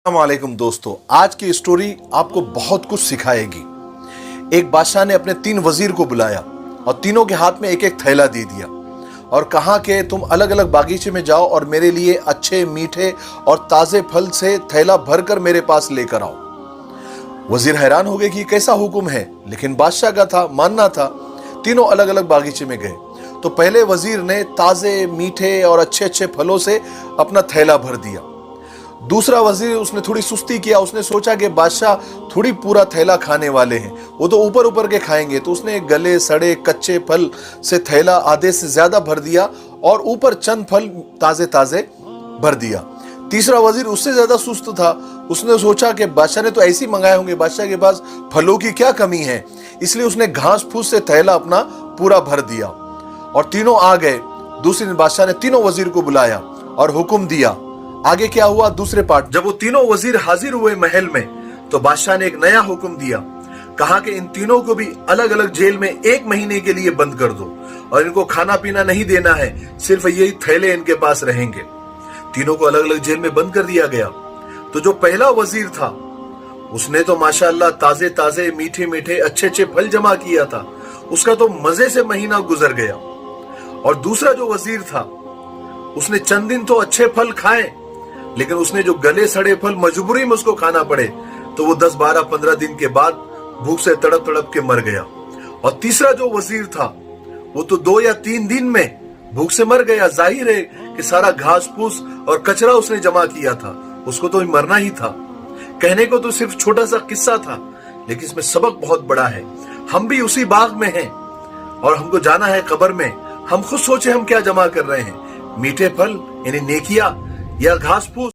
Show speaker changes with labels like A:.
A: अस्सलामुअलैकुम दोस्तों, आज की स्टोरी आपको बहुत कुछ सिखाएगी। एक बादशाह ने अपने 3 वजीर को बुलाया और तीनों के हाथ में एक एक थैला दे दिया और कहा कि तुम अलग अलग बागीचे में जाओ और मेरे लिए अच्छे मीठे और ताजे फल से थैला भरकर मेरे पास लेकर आओ। वजीर हैरान हो गए कि कैसा हुक्म है, लेकिन बादशाह का था, मानना था। तीनों अलग अलग बागीचे में गए तो पहले वजीर ने ताजे मीठे और अच्छे अच्छे फलों से अपना थैला भर दिया। दूसरा वजीर, उसने थोड़ी सुस्ती किया, उसने सोचा कि बादशाह थोड़ी पूरा थैला खाने वाले हैं, वो तो ऊपर ऊपर के खाएंगे, तो उसने गले सड़े कच्चे फल से थैला आधे से ज्यादा भर दिया और ऊपर चंद फल ताजे ताजे भर दिया। तीसरा वजीर उससे ज्यादा सुस्त था, उसने सोचा कि बादशाह ने तो ऐसे ही मंगाए होंगे, बादशाह के पास फलों की क्या कमी है, इसलिए उसने घास फूस से थैला अपना पूरा भर दिया और तीनों आ गए। दूसरे दिन बादशाह ने तीनों वजीर को बुलाया और हुक्म दिया। आगे क्या हुआ दूसरे पार्ट। जब वो तीनों वजीर हाजिर हुए महल में तो बादशाह ने एक नया हुक्म दिया। कहा कि इन तीनों को भी अलग अलग जेल में 1 महीने के लिए बंद कर दो और इनको खाना पीना नहीं देना है, सिर्फ यही थैले इनके पास रहेंगे। तीनों को अलग अलग जेल में बंद कर दिया गया। तो जो पहला वजीर था उसने तो माशाअल्लाह ताजे ताजे मीठे मीठे अच्छे अच्छे फल जमा किया था, उसका तो मजे से महीना गुजर गया। और दूसरा जो वजीर था उसने चंद दिन तो अच्छे फल खाए, लेकिन उसने जो गले सड़े फल मजबूरी में उसको खाना पड़े तो वो 10, 12, 15 दिन के बाद भूख से तड़प तड़प के मर गया। और तीसरा जो वजीर था वो तो 2 या 3 दिन में भूख से मर गया। जाहिर है कि सारा घास फूस और कचरा उसने जमा किया था, उसको तो मरना ही था। कहने को तो सिर्फ छोटा सा किस्सा था, लेकिन इसमें सबक बहुत बड़ा है। हम भी उसी बाग में हैं और हमको जाना है कब्र में। हम खुद सोचे हम क्या जमा कर रहे हैं, मीठे फल यानी नेकिया या घास फूस।